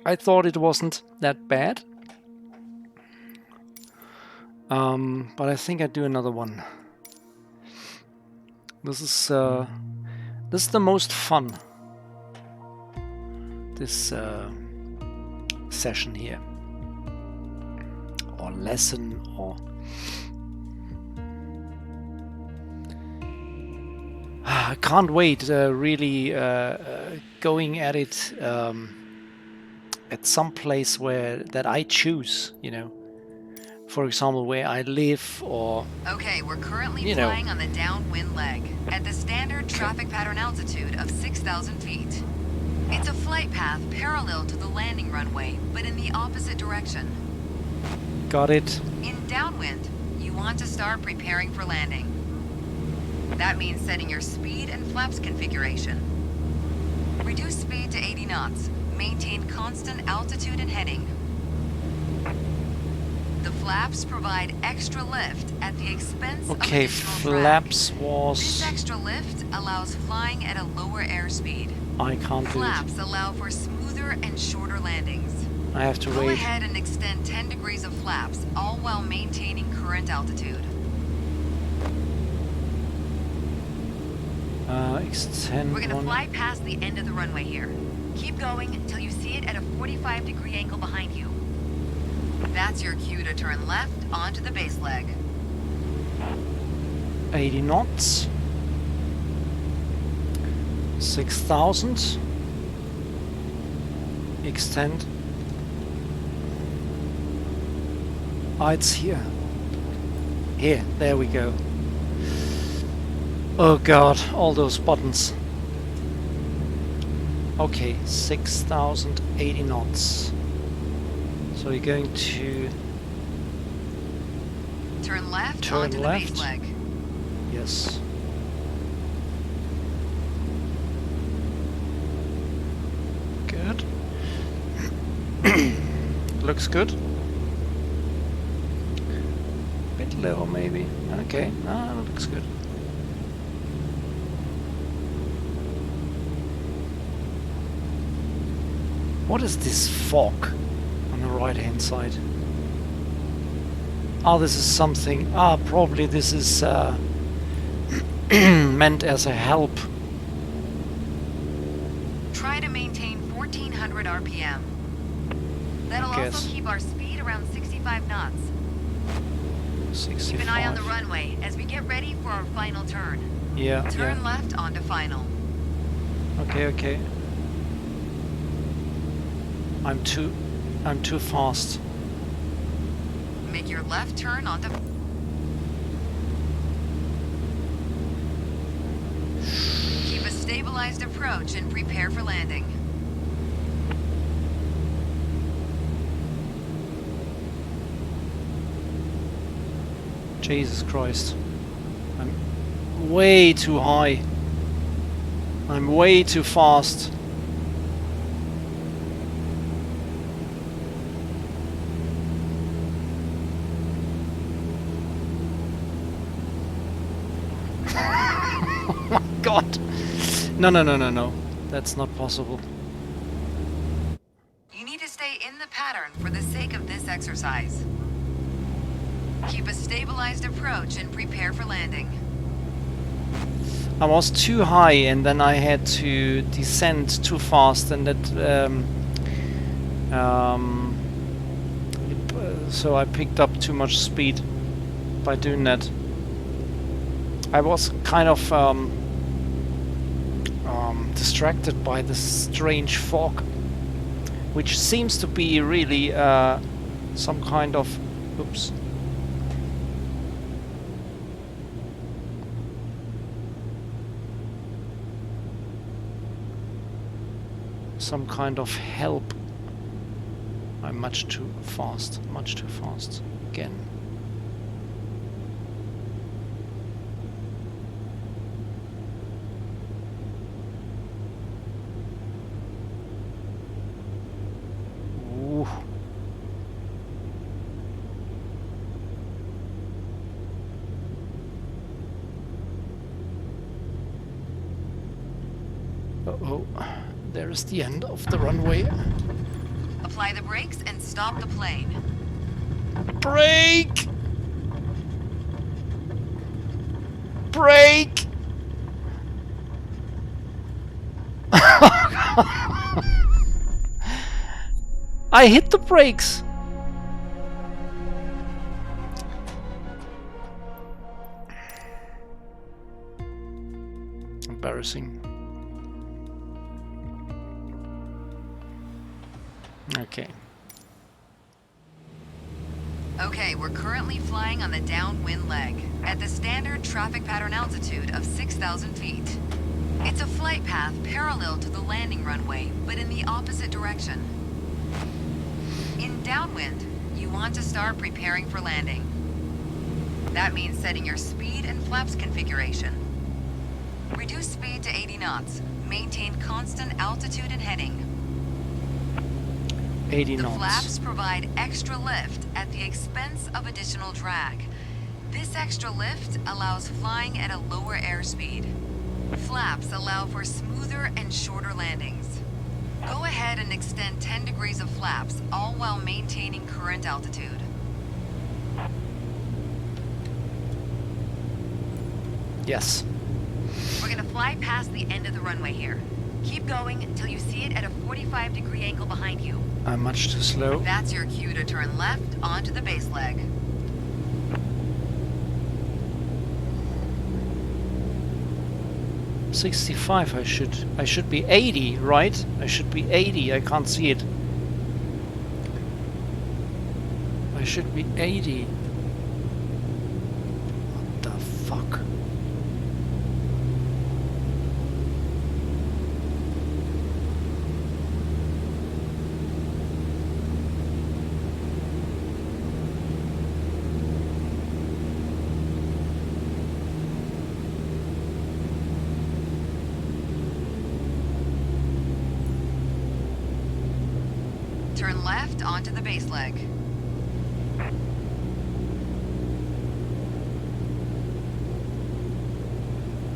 I thought it wasn't that bad. But I think I do another one. This is the most fun. This session here, or lesson, or I can't wait. Really going at it at some place where that I choose. You know. For example, where I live, or... Okay, we're currently flying on the downwind leg, at the standard traffic pattern altitude of 6,000 feet. It's a flight path parallel to the landing runway, but in the opposite direction. Got it. In downwind, you want to start preparing for landing. That means setting your speed and flaps configuration. Reduce speed to 80 knots. Maintain constant altitude and heading. The flaps provide extra lift at the expense of additional flaps drag. was... This extra lift allows flying at a lower airspeed. I can't do it. Flaps allow for smoother and shorter landings. I have to Go wait. ahead and extend 10 degrees of flaps, all while maintaining current altitude. Extend. We're gonna fly past the end of the runway here. Keep going until you see it at a 45-degree angle behind you. That's your cue to turn left onto the base leg. 80 knots. 6,000. Extend. Ah, it's here. Here, there we go. Oh god, all those buttons. Okay, 6,080 knots. So you're going to turn left left. onto the base leg. Yes. Good. Looks good. Bit lower maybe. Okay, looks good. What is this fog on the right hand side? Oh, this is something. Probably this is meant as a help. Try to maintain 1400 RPM. That'll also keep our speed around 65 knots. 65. Keep an eye on the runway as we get ready for our final turn. Yeah. Turn left onto final. Okay. I'm too fast. Make your left turn onto... Keep a stabilized approach and prepare for landing. Jesus Christ. I'm way too high. I'm way too fast. God. No. That's not possible. You need to stay in the pattern for the sake of this exercise. Keep a stabilized approach and prepare for landing. I was too high and then I had to descend too fast, and that so I picked up too much speed by doing that. I was kind of distracted by this strange fog, which seems to be really some kind of... Oops. Some kind of help. I'm much too fast again. Ooh. Uh-oh. There's the end of the runway. Apply the brakes and stop the plane. Brake! Brake! I hit the brakes! Embarrassing. Okay. Okay, we're currently flying on the downwind leg at the standard traffic pattern altitude of 6,000 feet. It's a flight path parallel to the landing runway, but in the opposite direction. In downwind, you want to start preparing for landing. That means setting your speed and flaps configuration. Reduce speed to 80 knots. Maintain constant altitude and heading. 80 The knots. flaps provide extra lift at the expense of additional drag. This extra lift allows flying at a lower airspeed. Flaps allow for smoother and shorter landings. Go ahead and extend 10 degrees of flaps, all while maintaining current altitude. Yes. We're gonna fly past the end of the runway here. Keep going until you see it at a 45-degree angle behind you. I'm much too slow. That's your cue to turn left onto the base leg. .65. I should be 80, right? I should be 80. I can't see it. I should be 80. What the fuck? Turn left onto the base leg.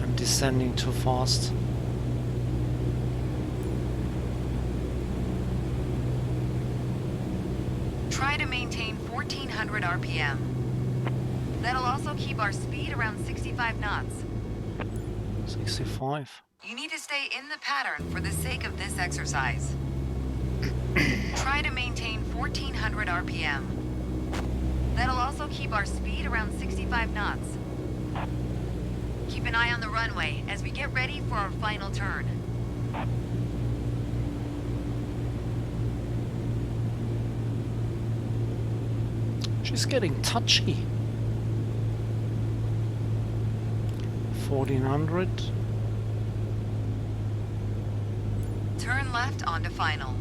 I'm descending too fast. Try to maintain 1400 RPM. That'll also keep our speed around 65 knots. 65. You need to stay in the pattern for the sake of this exercise. Try to maintain 1400 RPM. That'll also keep our speed around 65 knots. Keep an eye on the runway as we get ready for our final turn. She's getting touchy. 1400. Turn left onto final.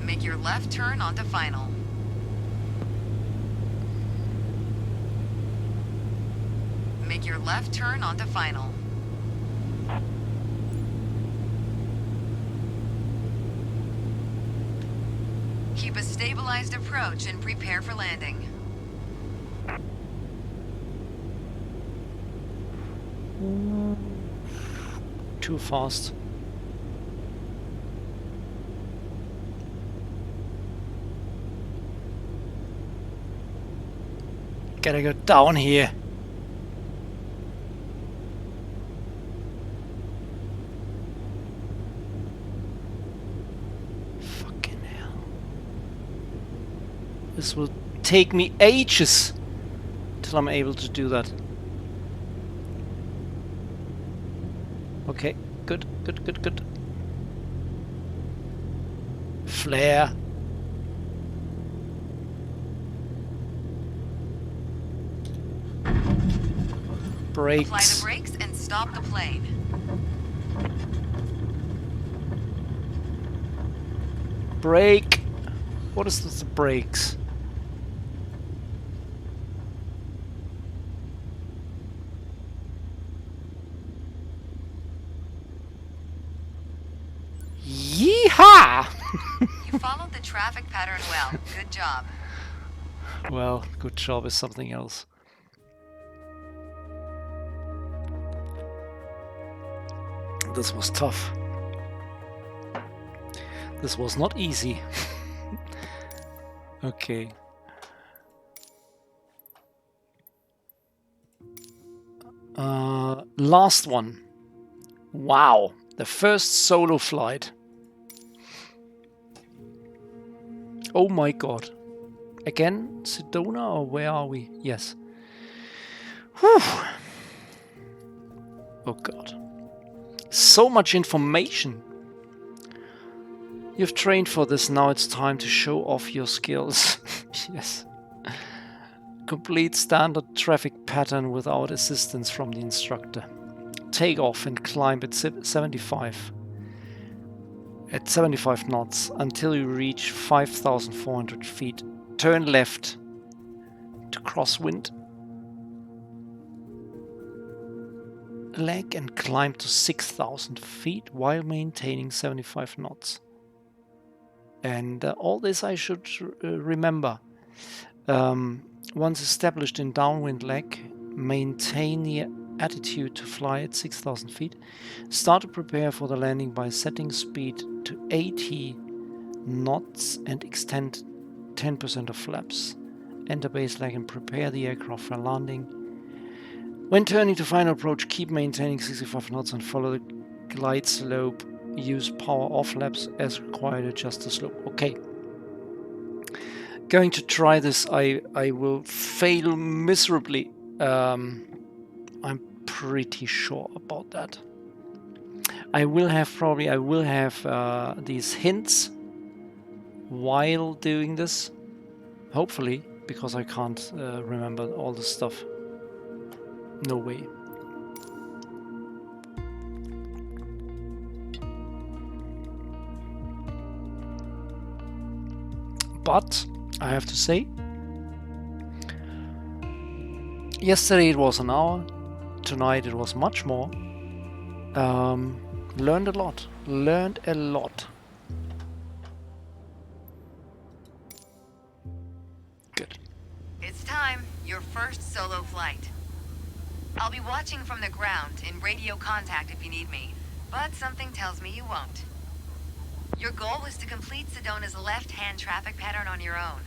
Make your left turn onto final. Make your left turn onto final. Keep a stabilized approach and prepare for landing. Too fast. Gotta go down here. Fucking hell. This will take me ages till I'm able to do that. Okay, good, good, good, good. Flare. Brakes. Apply the brakes and stop the plane. Brake. What is this? The brakes. Yeehaw! You followed the traffic pattern well. Good job. Well, good job is something else. This was tough. This was not easy. Okay. Last one. Wow, the first solo flight. Oh my god. Again, Sedona, or where are we? Yes. Whew. Oh god. So much information. You've trained for this, now it's time to show off your skills. Yes. Complete standard traffic pattern without assistance from the instructor. Take off and climb at 75 knots until you reach 5,400 feet. Turn left to crosswind leg and climb to 6,000 feet while maintaining 75 knots. And all this I should remember. Once established in downwind leg, maintain the attitude to fly at 6,000 feet. Start to prepare for the landing by setting speed to 80 knots and extend 10% of flaps. Enter base leg and prepare the aircraft for landing. When turning to final approach, keep maintaining 65 knots and follow the glide slope. Use power off flaps as required, adjust the slope. Okay. Going to try this. I will fail miserably. I'm pretty sure about that. I will have these hints while doing this. Hopefully, because I can't remember all the stuff. No way. But I have to say, yesterday it was an hour, tonight it was much more. Learned a lot. Good. It's time, your first solo flight. I'll be watching from the ground in radio contact if you need me, but something tells me you won't. Your goal is to complete Sedona's left-hand traffic pattern on your own.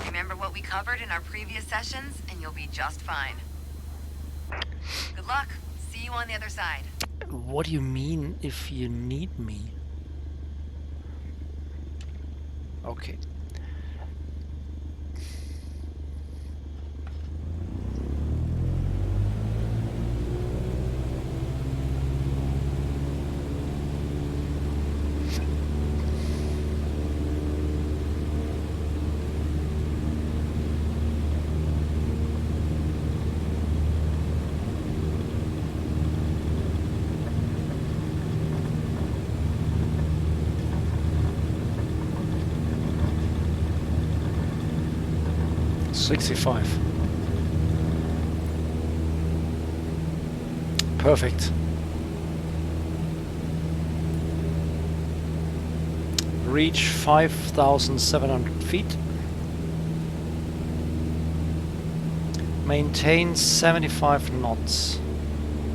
Remember what we covered in our previous sessions, and you'll be just fine. Good luck. See you on the other side. What do you mean if you need me? Okay. $65. Perfect. Reach 5,700 feet. Maintain 75 knots.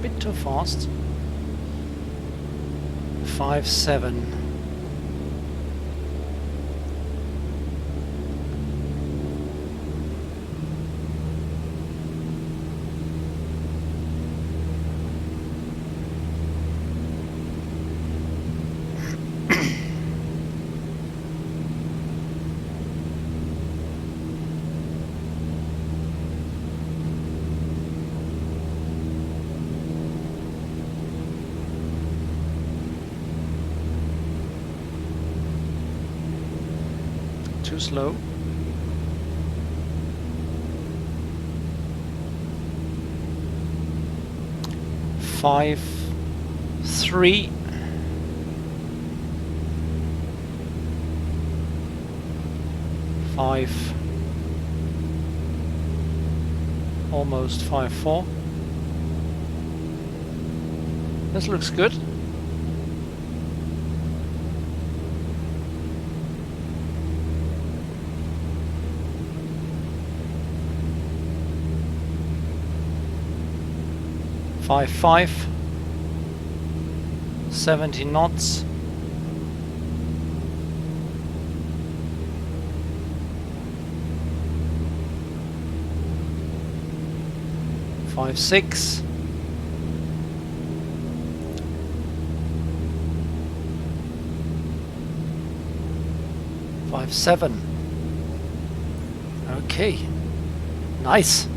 Bit too fast. 5-7. Too slow. Five, 3. Five. Almost 5-4. This looks good. Five. 70 knots. Five, 6. Five, 7. Okay, nice.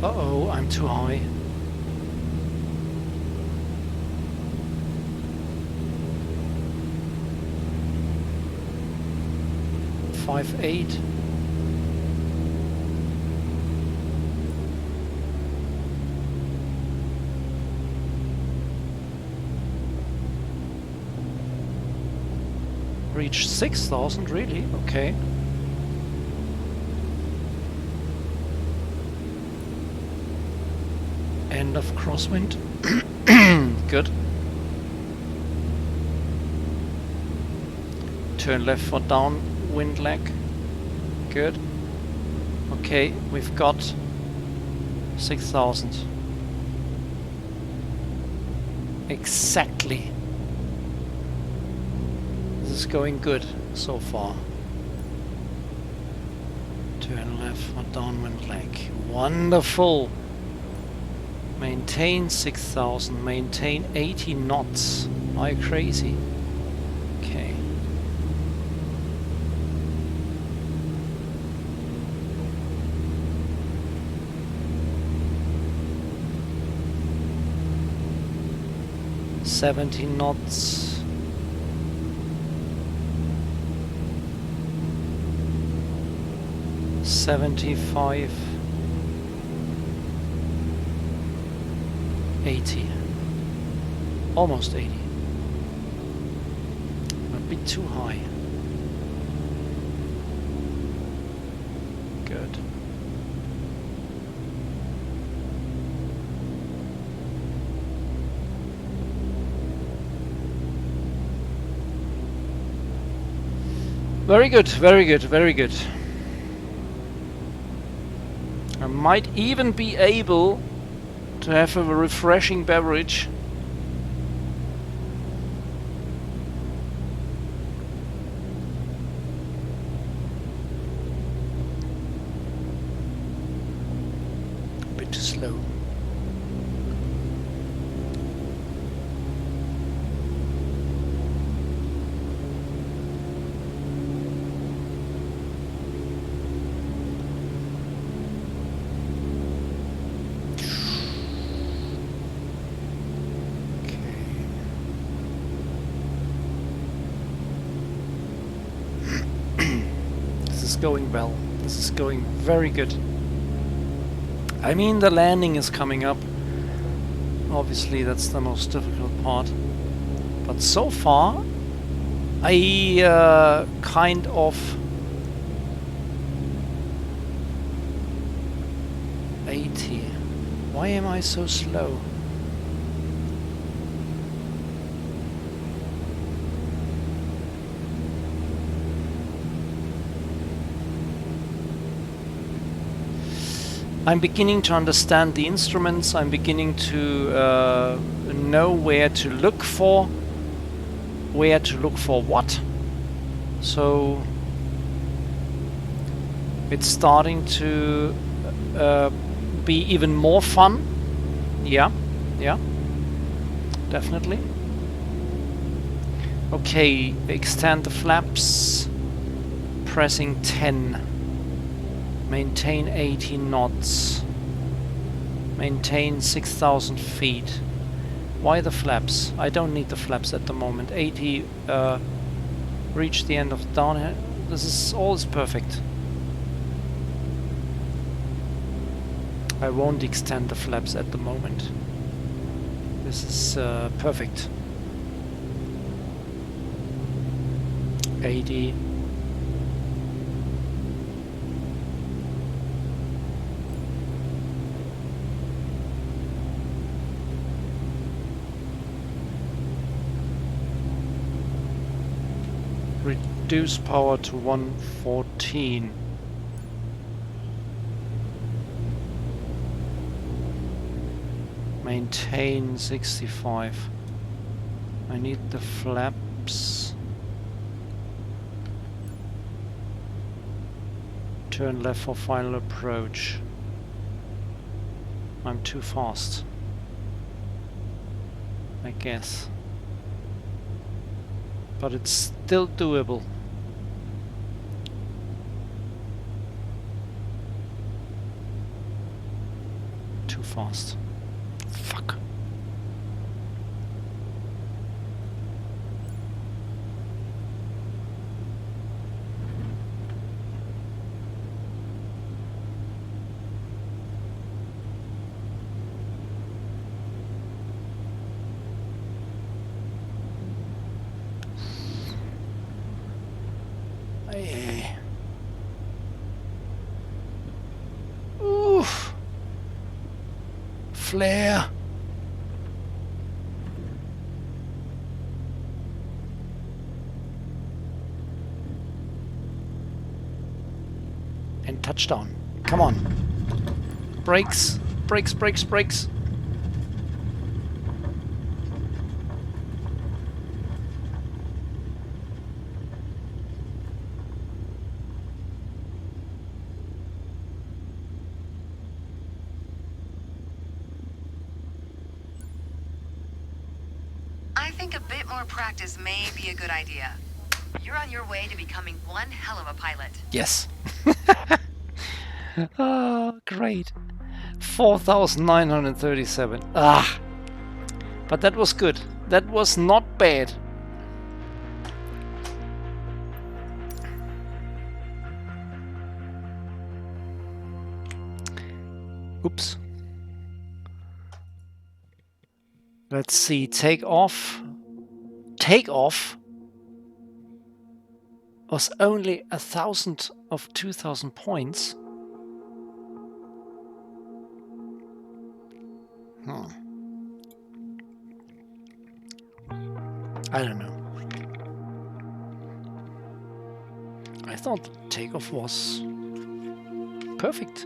Uh-oh, I'm too high. Five, 8. Reach 6,000, really? Okay. End of crosswind. Good. Turn left for downwind leg. Good. Okay, we've got 6,000. Exactly. This is going good so far. Turn left for downwind leg. Wonderful. Maintain 6,000. Maintain 80 knots. Are you crazy? Okay. $70 knots. 75. 80. Almost 80. A bit too high. Good. Very good, very good, very good. I might even be able to have a refreshing beverage. A bit too slow. Going well. This is going very good. I mean, the landing is coming up. Obviously, that's the most difficult part. But so far, I kind of 80. Why am I so slow? I'm beginning to understand the instruments. I'm beginning to know where to look for what. So it's starting to be even more fun. Yeah, definitely. Okay, extend the flaps, pressing 10. Maintain 80 knots. Maintain 6,000 feet. Why the flaps? I don't need the flaps at the moment. 80, reach the end of the downhill. This is all is perfect. I won't extend the flaps at the moment. This is perfect. 80. Reduce power to 114. Maintain 65. I need the flaps. Turn left for final approach. I'm too fast, I guess. But it's still doable. Too fast. Fuck. Hey. Oof. Flare. And touchdown. Come on. Brakes. Brakes, brakes, brakes. I think a bit more practice may be a good idea. You're on your way to becoming one hell of a pilot. Yes. Ah, great. 4,937. Ah. But that was good. That was not bad. Oops. Let's see. Take off. Take off was only 1,000 of 2,000 points. I don't know. I thought takeoff was perfect.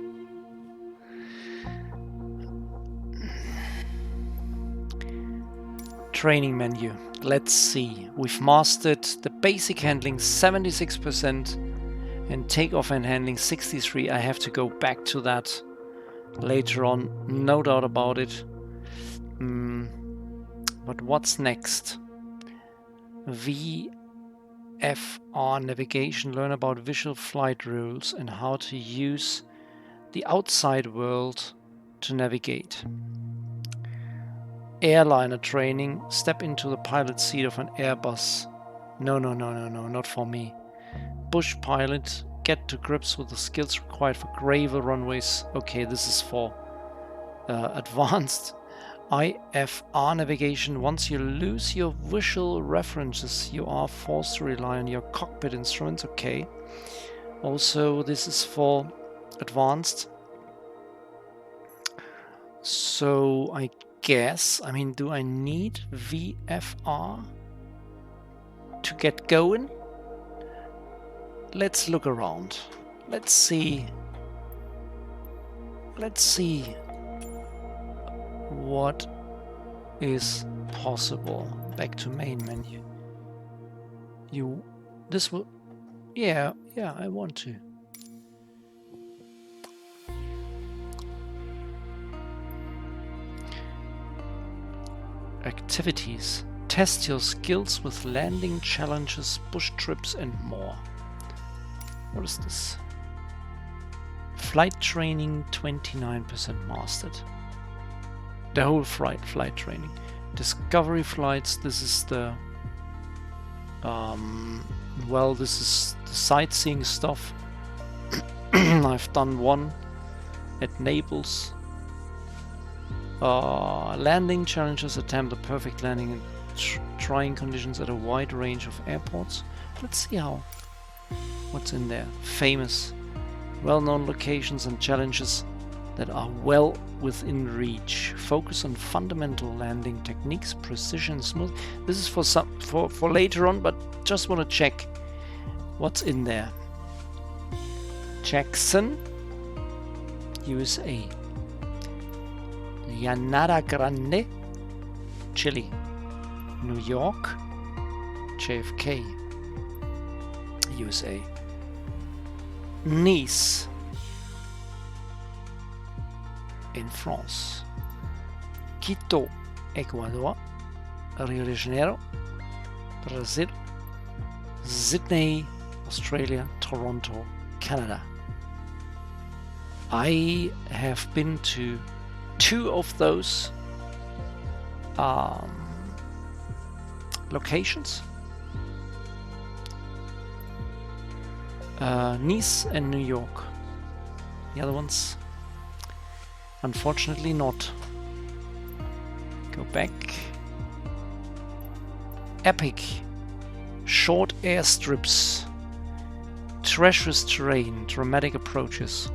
Training menu. Let's see. We've mastered the basic handling 76% and takeoff and handling 63. I have to go back to that later on, no doubt about it. But what's next? VFR navigation. Learn about visual flight rules and how to use the outside world to navigate. Airliner training. Step into the pilot seat of an Airbus. No, not for me. Bush pilot. Get to grips with the skills required for gravel runways. Okay, this is for advanced. IFR navigation. Once you lose your visual references, you are forced to rely on your cockpit instruments. Okay. Also, this is for advanced. So I guess, I mean, do I need VFR to get going? Let's look around. Let's see. Let's see what is possible. Back to main menu. This will, yeah, I want to. Activities. Test your skills with landing challenges, bush trips and more. What is this? Flight training 29% mastered. The whole flight training. Discovery flights, this is the well, this is the sightseeing stuff. I've done one at Naples. Landing challenges. Attempt the perfect landing in trying conditions at a wide range of airports. Let's see what's in there. Famous, well-known locations and challenges that are well within reach. Focus on fundamental landing techniques, precision, smooth. This is for later on, but just want to check what's in there. Jackson, USA. Llanada Grande, Chile. New York, JFK, USA. Nice, in France. Quito, Ecuador. Rio de Janeiro, Brazil. Sydney, Australia. Toronto, Canada. I have been to 2 of those locations. Nice and New York. The other ones, unfortunately not. Go back. Epic. Short airstrips. Treacherous terrain. Dramatic approaches.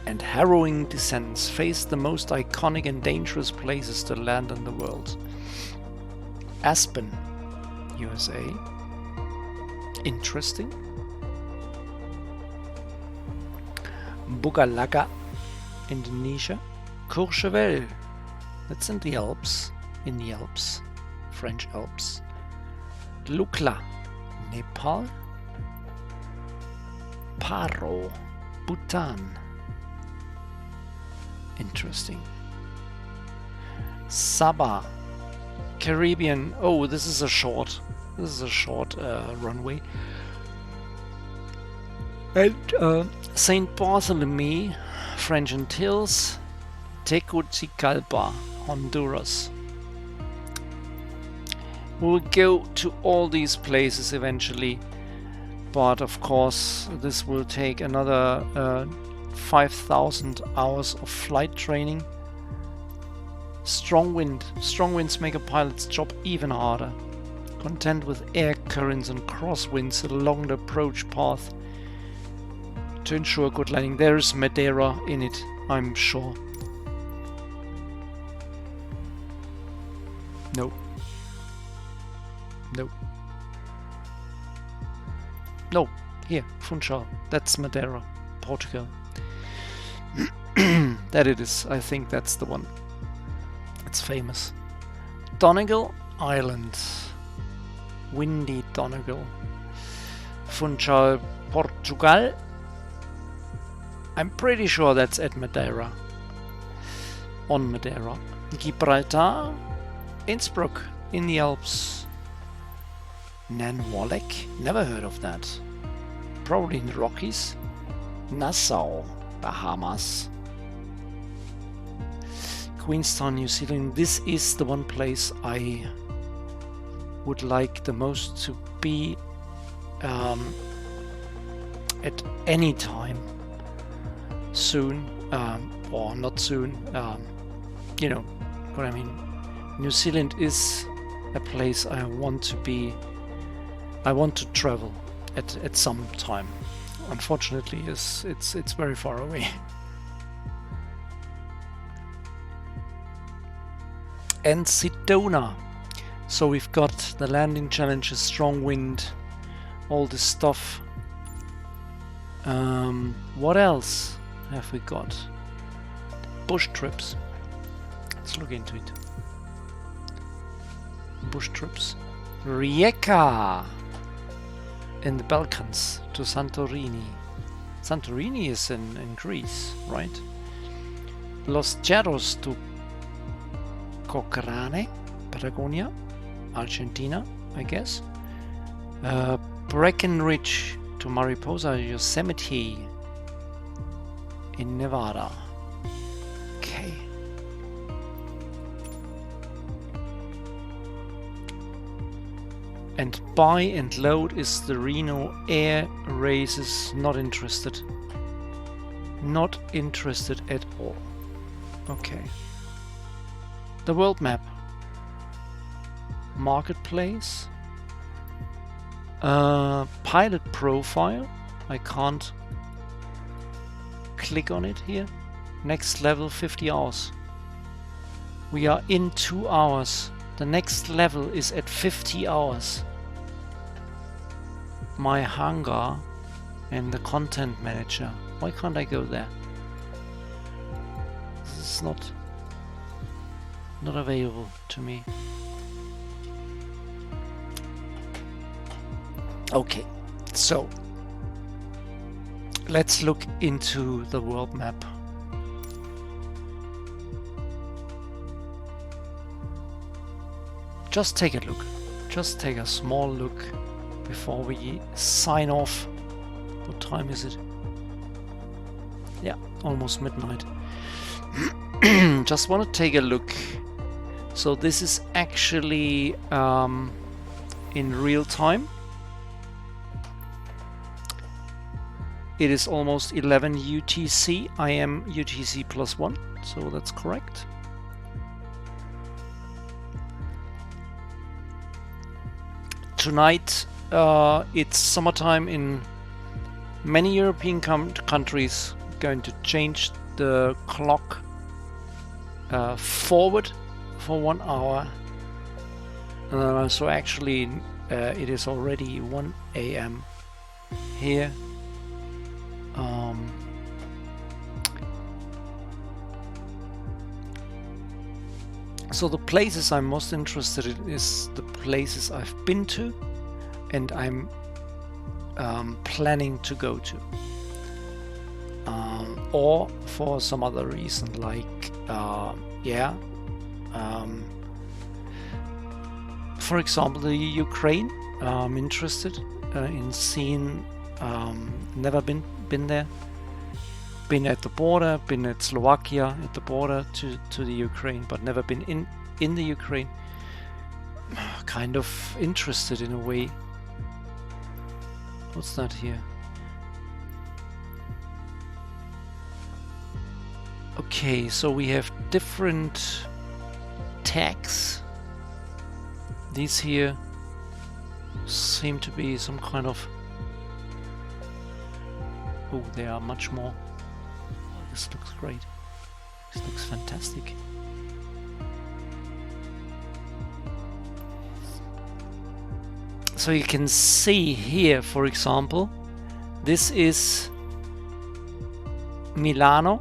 And harrowing descents. Face the most iconic and dangerous places to land in the world. Aspen, USA. Interesting. Bugalaga, Indonesia. Courchevel, that's in the Alps. French Alps. Lukla, Nepal. Paro, Bhutan. Interesting. Sabah, Caribbean. Oh, this is a short runway. And Saint Bartholomew, French Antilles. Tegucigalpa, Honduras. We'll go to all these places eventually, but of course this will take another 5,000 hours of flight training. Strong winds make a pilot's job even harder. Contend with air currents and crosswinds along the approach path to ensure good landing. There is Madeira in it, I'm sure. Nope. No, here, Funchal. That's Madeira, Portugal. That it is. I think that's the one. It's famous. Donegal Island. Windy Donegal. Funchal, Portugal. I'm pretty sure that's at Madeira. On Madeira. Gibraltar. Innsbruck in the Alps. Nanwalek? Never heard of that. Probably in the Rockies. Nassau, Bahamas. Queenstown, New Zealand. This is the one place I would like the most to be at any time soon, or not soon. You know what I mean. New Zealand is a place I want to be. I want to travel at some time. Unfortunately, it's very far away. And Sedona. So we've got the landing challenges, strong wind, all this stuff. What else have we got? Bush trips. Let's look into it. Bush trips. Rijeka in the Balkans to Santorini. Santorini is in Greece, right? Los Cerros to Cochrane, Patagonia, Argentina, I guess. Breckenridge to Mariposa Yosemite in Nevada. Okay. And buy and load is the Reno Air Races. Not interested. Not interested at all. Okay. The world map. Marketplace. Pilot profile. I can't click on it here. Next level 50 hours. We are in 2 hours. The next level is at 50 hours. My hangar and the content manager. Why can't I go there? This is not available to me. Okay, so let's look into the world map. Just take a look. Just take a small look before we sign off. What time is it? Yeah, almost midnight. Just want to take a look. So this is actually in real time. It is almost 11 UTC. I am UTC +1, so that's correct. Tonight it's summertime in many European countries. Going to change the clock forward for 1 hour. So actually it is already 1 AM here. So the places I'm most interested in is the places I've been to and I'm planning to go to, or for some other reason, like for example the Ukraine. I'm interested in seeing. Never been there. Been at the border, been at Slovakia at the border to the Ukraine, but never been in the Ukraine. Kind of interested in a way. What's that here? Okay, so we have different tags. These here seem to be some kind of... Oh, there are much more. Oh, this looks great. This looks fantastic. So you can see here, for example, this is Milano.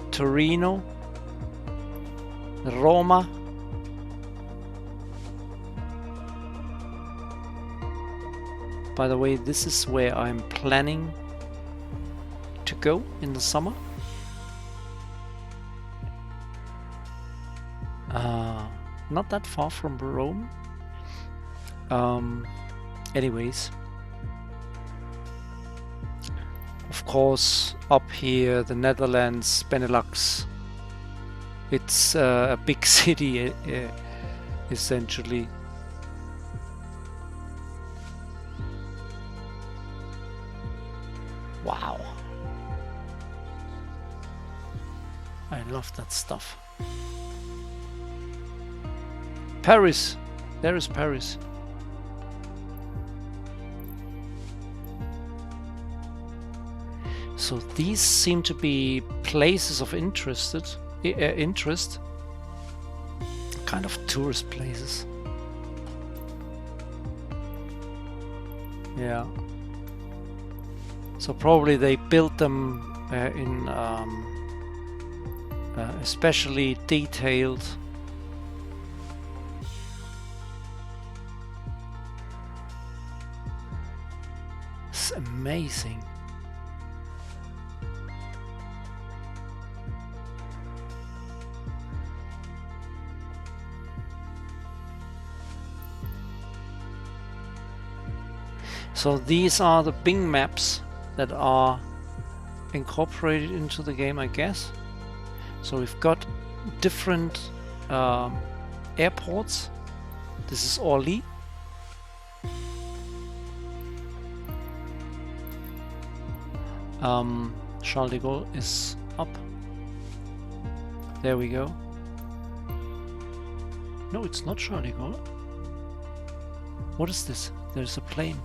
Torino. Roma. By the way, this is where I'm planning to go in the summer. Not that far from Rome. Anyways, of course, up here, the Netherlands, Benelux. It's a big city, essentially. Wow. I love that stuff. Paris. There is Paris. So these seem to be places of interest. Kind of tourist places. Yeah. So probably they built them in especially detailed. It's amazing. So these are the Bing maps that are incorporated into the game, I guess. So we've got different airports. This is Orly. Charles de Gaulle is up. There we go. No, it's not Charles de Gaulle. What is this? There's a plane.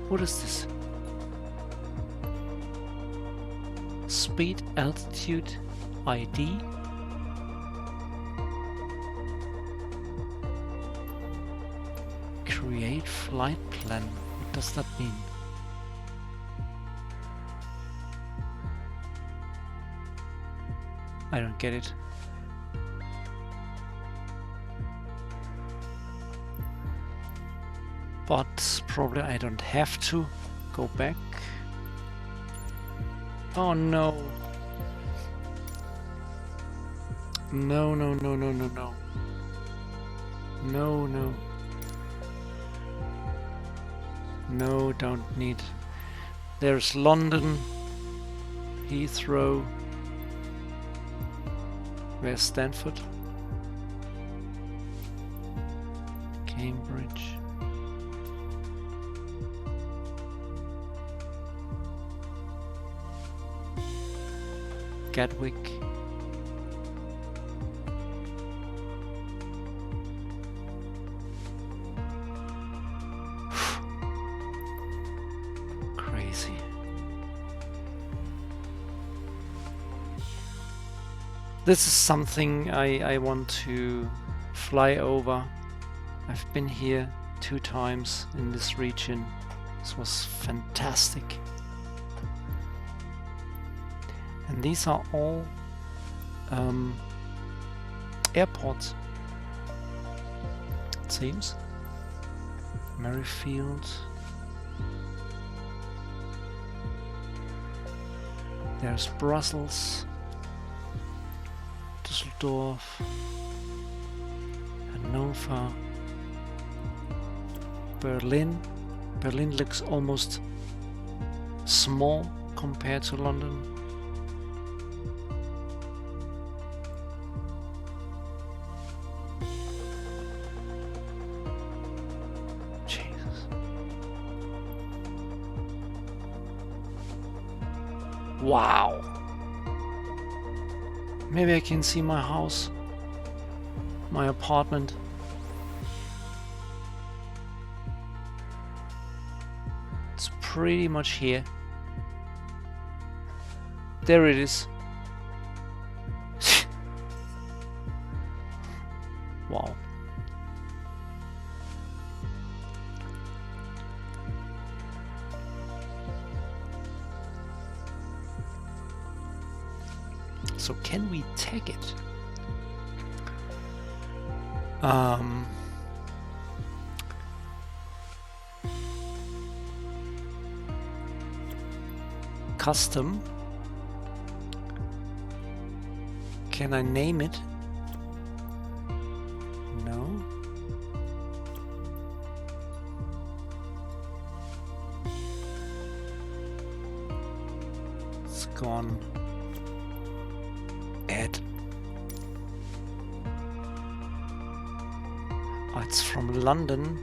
What is this? Speed, altitude, ID. Flight plan. What does that mean? I don't get it. But probably I don't have to go back. Oh no. No, no, no, no, no, no. No, no. No, don't need. There's London, Heathrow. Where's Stanford? Cambridge. Gatwick. Crazy. This is something I want to fly over. I've been here 2 times in this region. This was fantastic. And these are all airports, it seems. Merrifield. There's Brussels, Düsseldorf, Hannover, Berlin. Berlin looks almost small compared to London. Wow. Maybe I can see my house, my apartment. It's pretty much here. There it is. Wow. So can we tag it? Custom. Can I name it? No. It's gone. Add. Oh, it's from London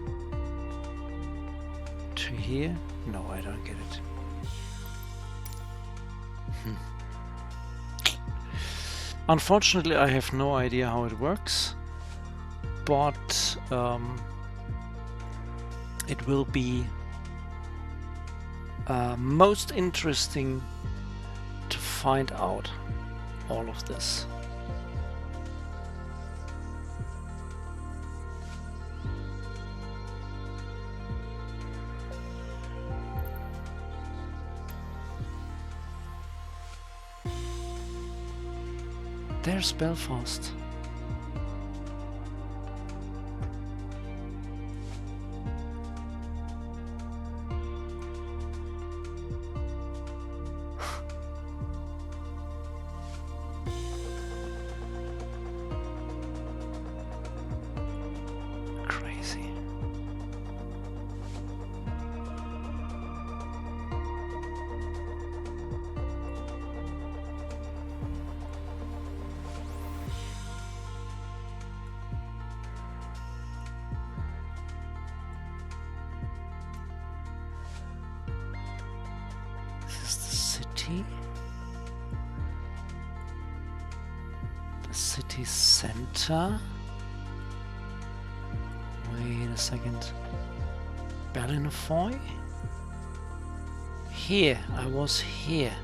to here? No, I don't get it. Unfortunately, I have no idea how it works, but it will be most interesting to find out all of this. There's Belfast. Crazy. The city center. Wait a second. Berlin-Foy? Here, I was here.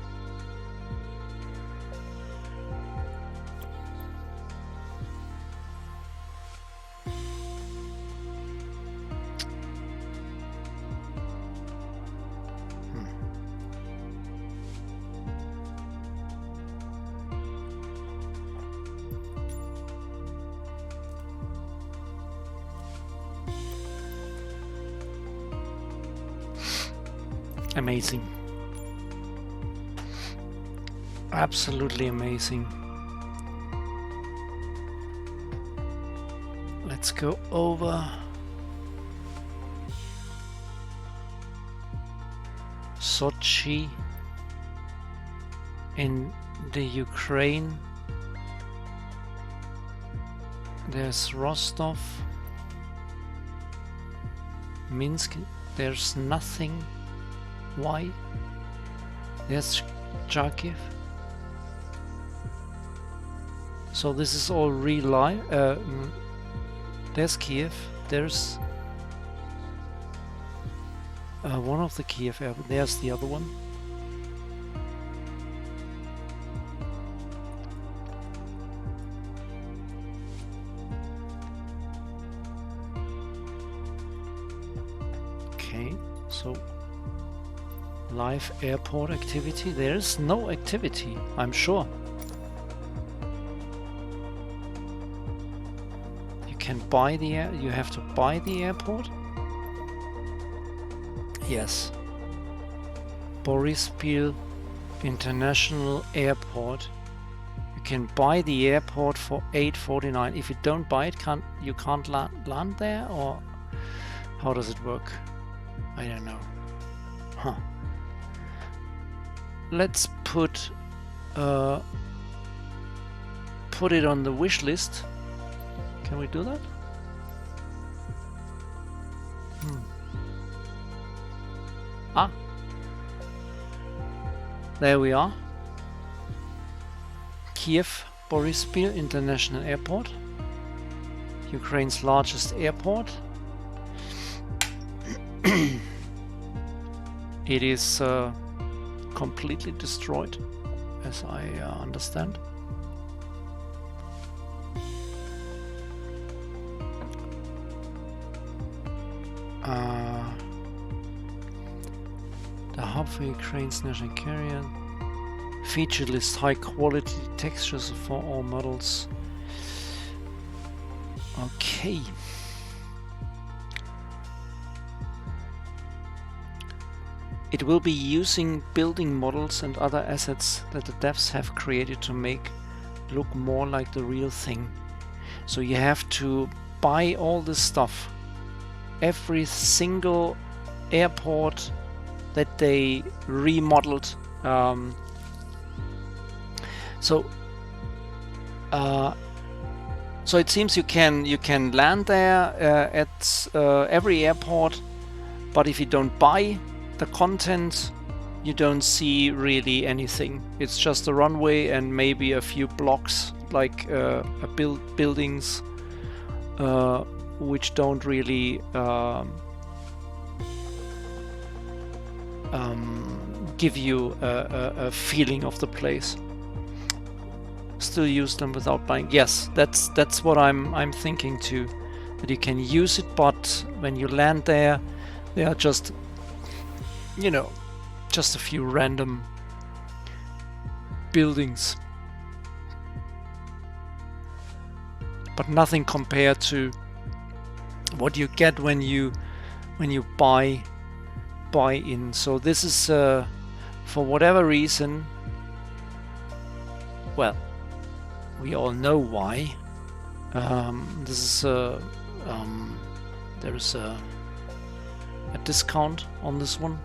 Amazing. Absolutely amazing. Let's go over Sochi in the Ukraine. There's Rostov, Minsk. There's nothing. Why? There's Kharkiv. So this is all real life. There's Kiev. There's one of the Kiev airports. There's the other one. Okay, so live airport activity. There is no activity, I'm sure. You can buy the air. You have to buy the airport. Yes. Borispil International Airport. You can buy the airport for $8.49. If you don't buy it, you can't land there, or how does it work? I don't know. Huh. Let's put it on the wish list. Can we do that? Ah, there we are. Kiev Borispil International Airport, Ukraine's largest airport. It is completely destroyed, as I understand. The hub for Ukraine's national carrier. Feature list: high quality textures for all models. Okay. It will be using building models and other assets that the devs have created to make look more like the real thing. So you have to buy all this stuff. Every single airport that they remodeled. So it seems you can land there at every airport, but if you don't buy the content, you don't see really anything. It's just a runway and maybe a few blocks, like buildings, which don't really give you a feeling of the place. Still use them without buying. Yes, that's what I'm thinking too. That you can use it, but when you land there, they are just, you know, just a few random buildings, but nothing compared to what you get when you buy in. So this is for whatever reason, well, we all know why. This is there is a discount on this one.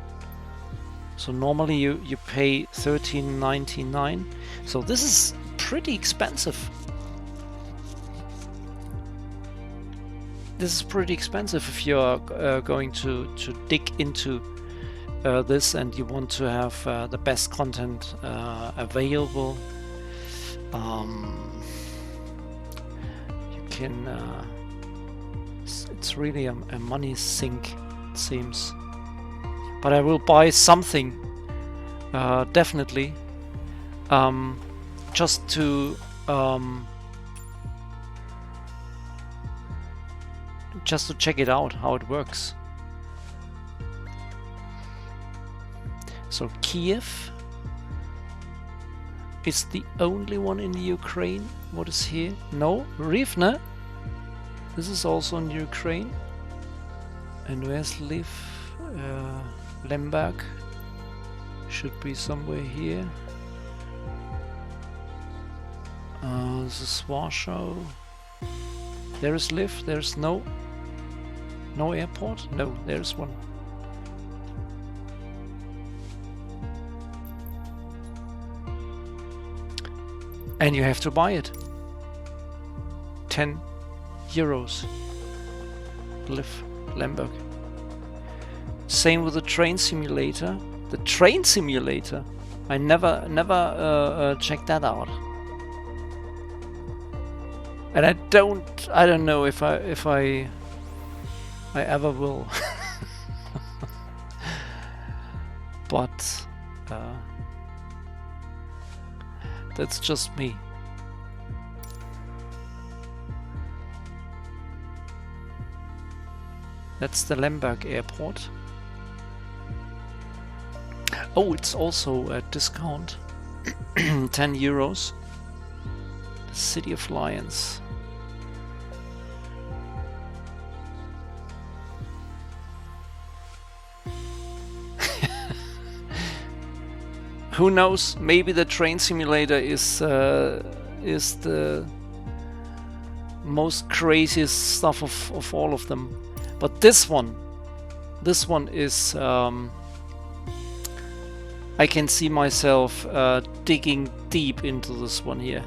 So normally you pay $13.99. So this is pretty expensive. This is pretty expensive if you're going to dig into this and you want to have the best content available. You can. It's really a money sink, it seems. But I will buy something, definitely, just to check it out, how it works. So Kiev is the only one in the Ukraine. What is here? No, Rivne. This is also in Ukraine. And where's Lemberg? Should be somewhere here. This is Warsaw. There is Lviv. There's no airport. No, there's one. And you have to buy it. 10 euros. Lviv, Lemberg. Same with the train simulator. The train simulator. I never checked that out. And I don't know if I ever will. But that's just me. That's the Lemberg airport. Oh, it's also a discount. 10 euros. The City of Lions. Who knows? Maybe the train simulator is the most craziest stuff of all of them. But this one is. I can see myself digging deep into this one here.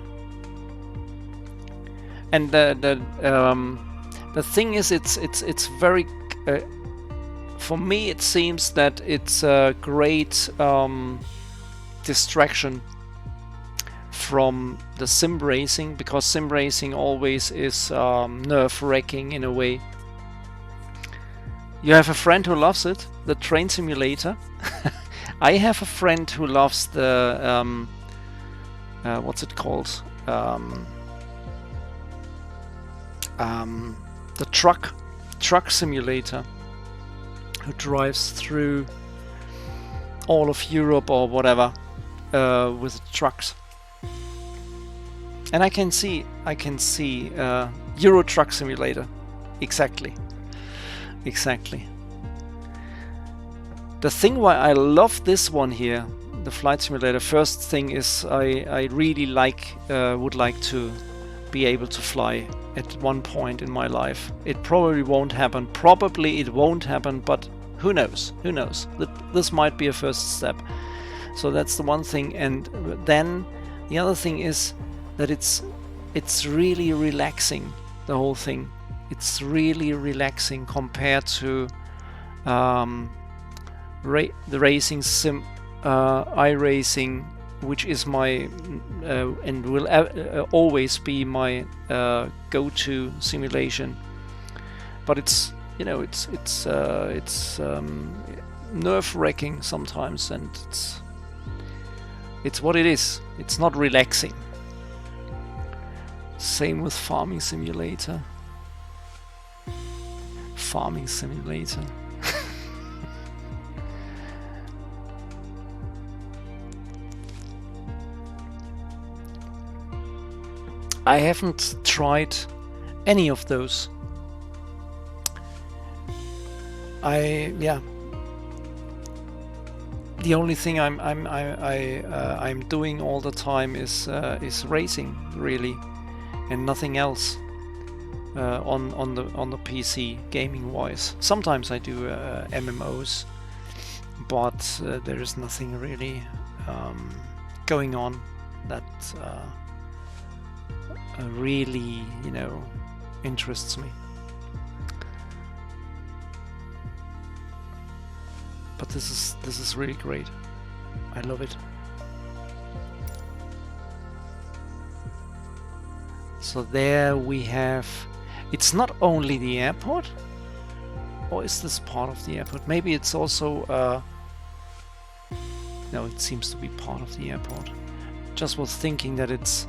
And the thing is, it's very. For me, it seems that it's a great distraction from the sim racing, because sim racing always is nerve-wracking in a way. You have a friend who loves it, the train simulator. I have a friend who loves the what's it called? The truck simulator, who drives through all of Europe or whatever with trucks. And I can see Euro Truck Simulator. Exactly. The thing why I love this one here, the flight simulator, first thing is I really would like to be able to fly at one point in my life. It probably won't happen. Probably it won't happen, but who knows? Who knows? This might be a first step. So that's the one thing. And then the other thing is that it's really relaxing, the whole thing. It's really relaxing compared to the racing sim, iRacing, which is my and will always be my go-to simulation. But it's nerve-wracking sometimes, and it's what it is. It's not relaxing. Same with Farming Simulator. Farming Simulator. I haven't tried any of those. The only thing I'm doing all the time is racing, really, and nothing else on the PC gaming wise. Sometimes I do MMOs, but there is nothing really going on that really, interests me. But this is really great. I love it. So there we have. It's not only the airport, or is this part of the airport? Maybe it's also. No, it seems to be part of the airport. Just was thinking that it's.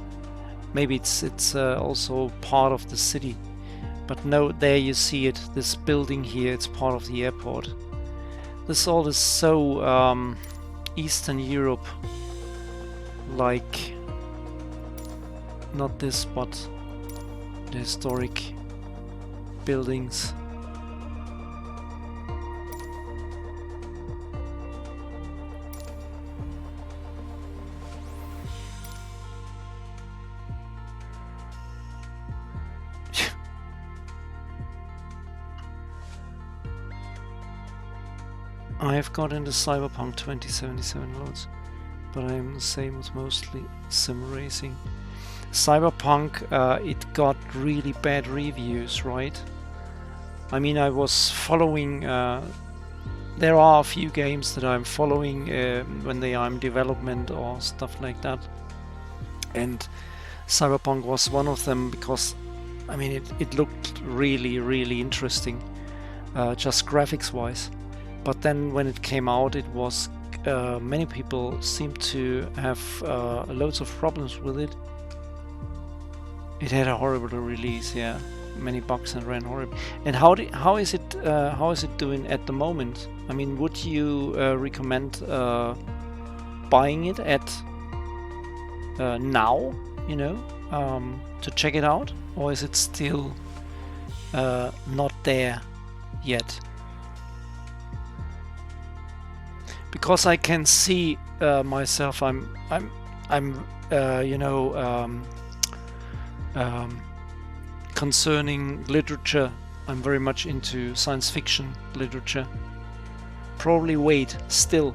Maybe it's also part of the city, but no. There you see it. This building here. It's part of the airport. This all is so Eastern Europe, like not this, but the historic buildings. I have got into Cyberpunk 2077 votes, but I am the same with mostly sim racing. Cyberpunk, it got really bad reviews, right? I mean, I was following, there are a few games that I'm following when they are in development or stuff like that. And Cyberpunk was one of them because, I mean, it looked really, really interesting, just graphics-wise. But then when it came out, it was, many people seemed to have loads of problems with it. It had a horrible release, yeah. Many bugs and ran horrible. And how is it doing at the moment? I mean, would you recommend buying it at now? You know, to check it out, or is it still not there yet? Because I can see myself. I'm you know. Concerning literature, I'm very much into science fiction literature. Probably wait still.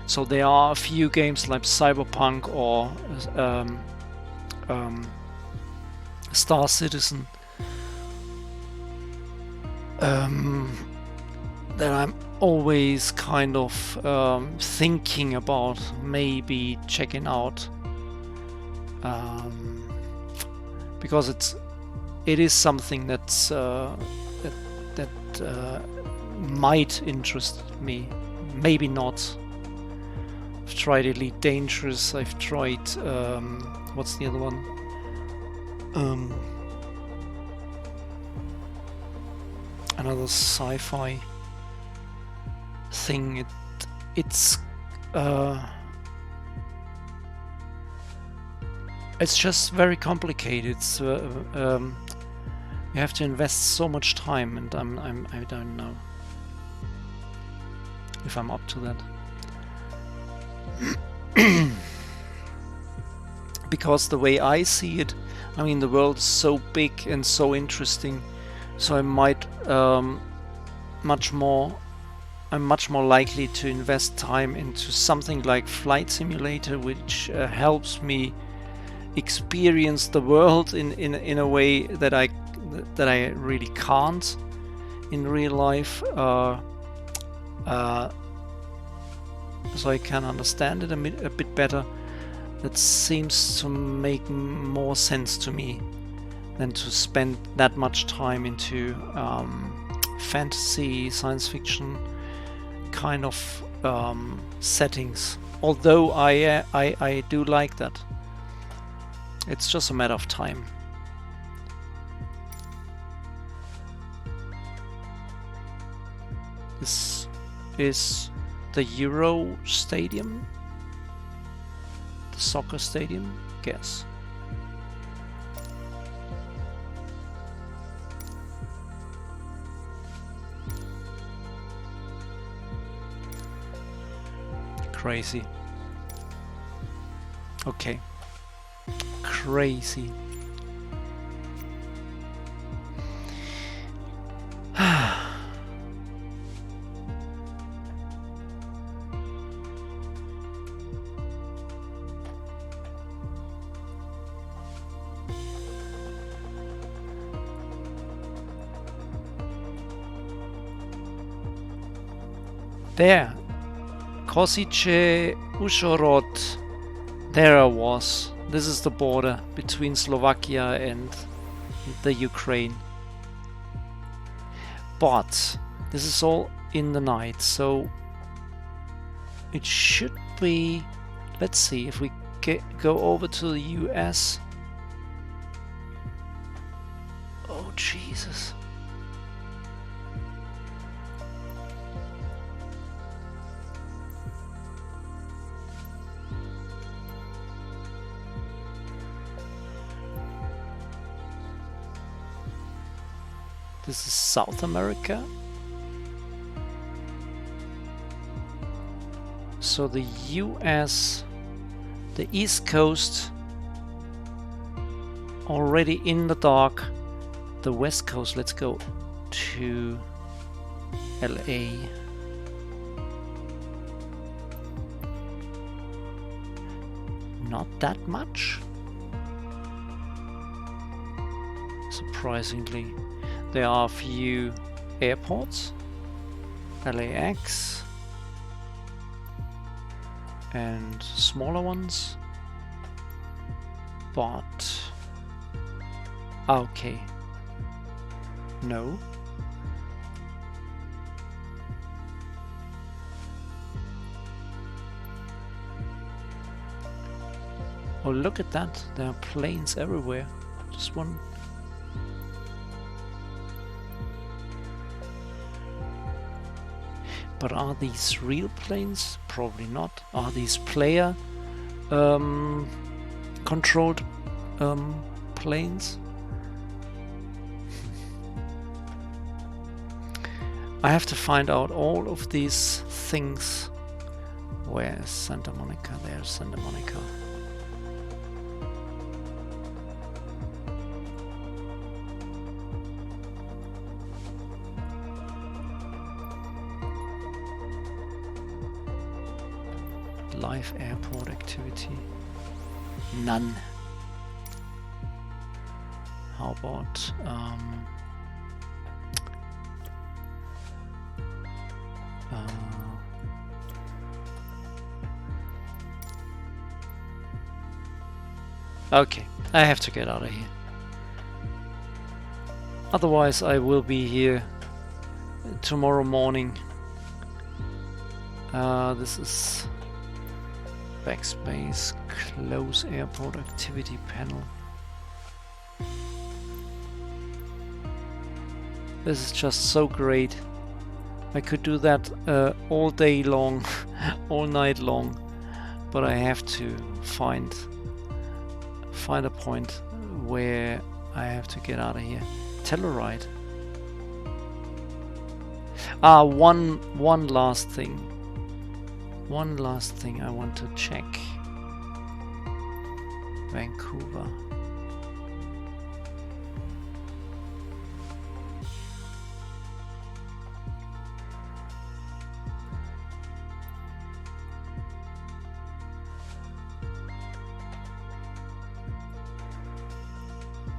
So there are a few games like Cyberpunk or Star Citizen that I'm always kind of thinking about maybe checking out, because it is something that's that might interest me, maybe not. I've tried Elite Dangerous, I've tried what's the other one, another sci-fi thing. It's just very complicated. It's you have to invest so much time, and I don't know if I'm up to that. Because the way I see it, I mean, the world is so big and so interesting, so I might I'm much more likely to invest time into something like Flight Simulator, which helps me experience the world in a way that I really can't in real life, so I can understand it a bit better. That seems to make more sense to me than to spend that much time into fantasy, science fiction kind of settings. Although I do like that. It's just a matter of time. This is the Euro Stadium, the soccer stadium, guess. Crazy. Okay. Crazy. There. Kosice Ushorod. There I was. This is the border between Slovakia and the Ukraine. But this is all in the night, so it should be... Let's see if we go over to the US. Oh, Jesus. This is South America. So the US, the East Coast, already in the dark. The West Coast, let's go to LA. Not that much. Surprisingly, there are a few airports, LAX, and smaller ones, but okay, no. Oh, look at that, there are planes everywhere. Just one. But are these real planes? Probably not. Are these player controlled planes? I have to find out all of these things. Where's Santa Monica? There's Santa Monica. Live airport activity. None. How about okay, I have to get out of here. Otherwise I will be here tomorrow morning. This is backspace, close airport activity panel. This is just so great. I could do that all day long, all night long, but I have to find a point where I have to get out of here. Telluride. Ah, one last thing. One last thing I want to check. Vancouver.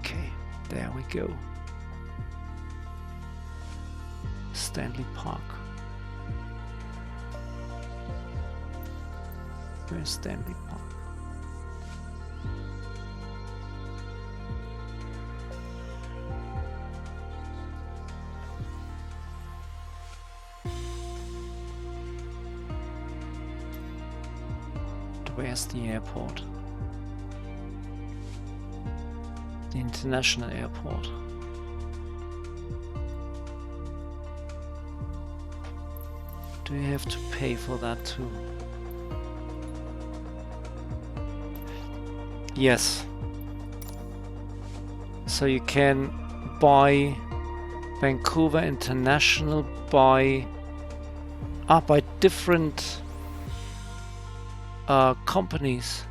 Okay, there we go. Stanley Park. Where's Stanley Park? Where's the airport? The international airport. Do you have to pay for that too? Yes. So you can buy Vancouver International by different companies.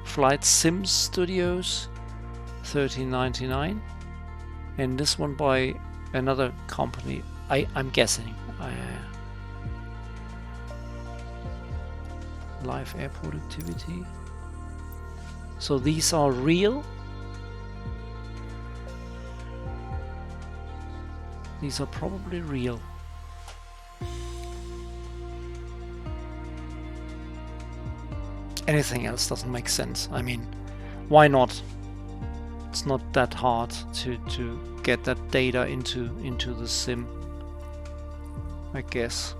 Flight Sim Studios, $13.99, and this one by another company. I'm guessing. Live airport activity. So these are real. These are probably real. Anything else doesn't make sense. I mean, why not? It's not that hard to get that data into the sim, I guess.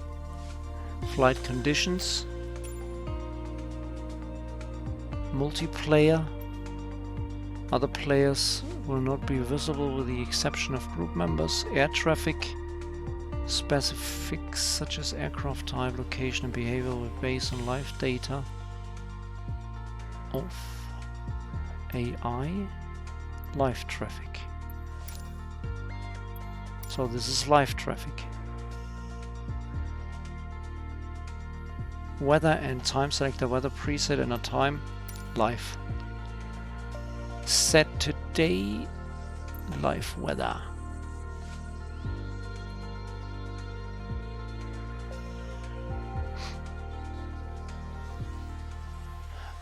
Flight conditions. Multiplayer. Other players will not be visible with the exception of group members. Air traffic. Specifics such as aircraft type, location and behavior will be based on live data of AI. Live traffic. So this is live traffic. Weather and time. Select the weather preset and a time. Live. Set today live weather.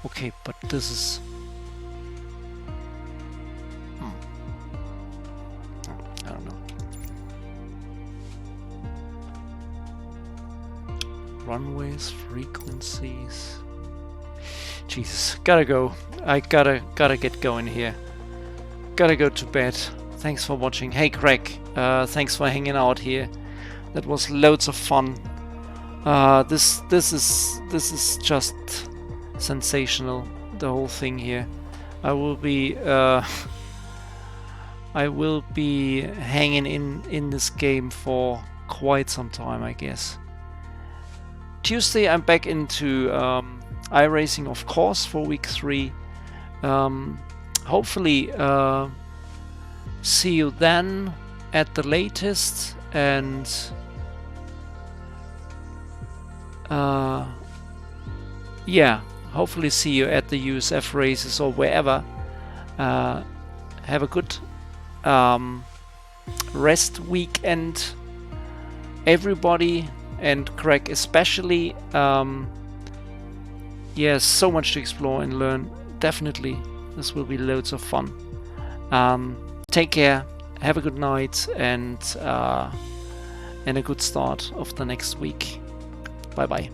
Okay, but this is I don't know. Runways, frequencies. Jesus, gotta go. I gotta get going here. Gotta go to bed. Thanks for watching. Hey Craig, thanks for hanging out here. That was loads of fun. This is just sensational. The whole thing here. I will be hanging in this game for quite some time, I guess. Tuesday I'm back into iRacing, of course, for week 3. Hopefully see you then at the latest, and yeah, hopefully see you at the USF races or wherever. Have a good rest weekend, everybody, and Craig especially. Yeah, so much to explore and learn. Definitely, this will be loads of fun. Take care, have a good night, and a good start of the next week. Bye bye.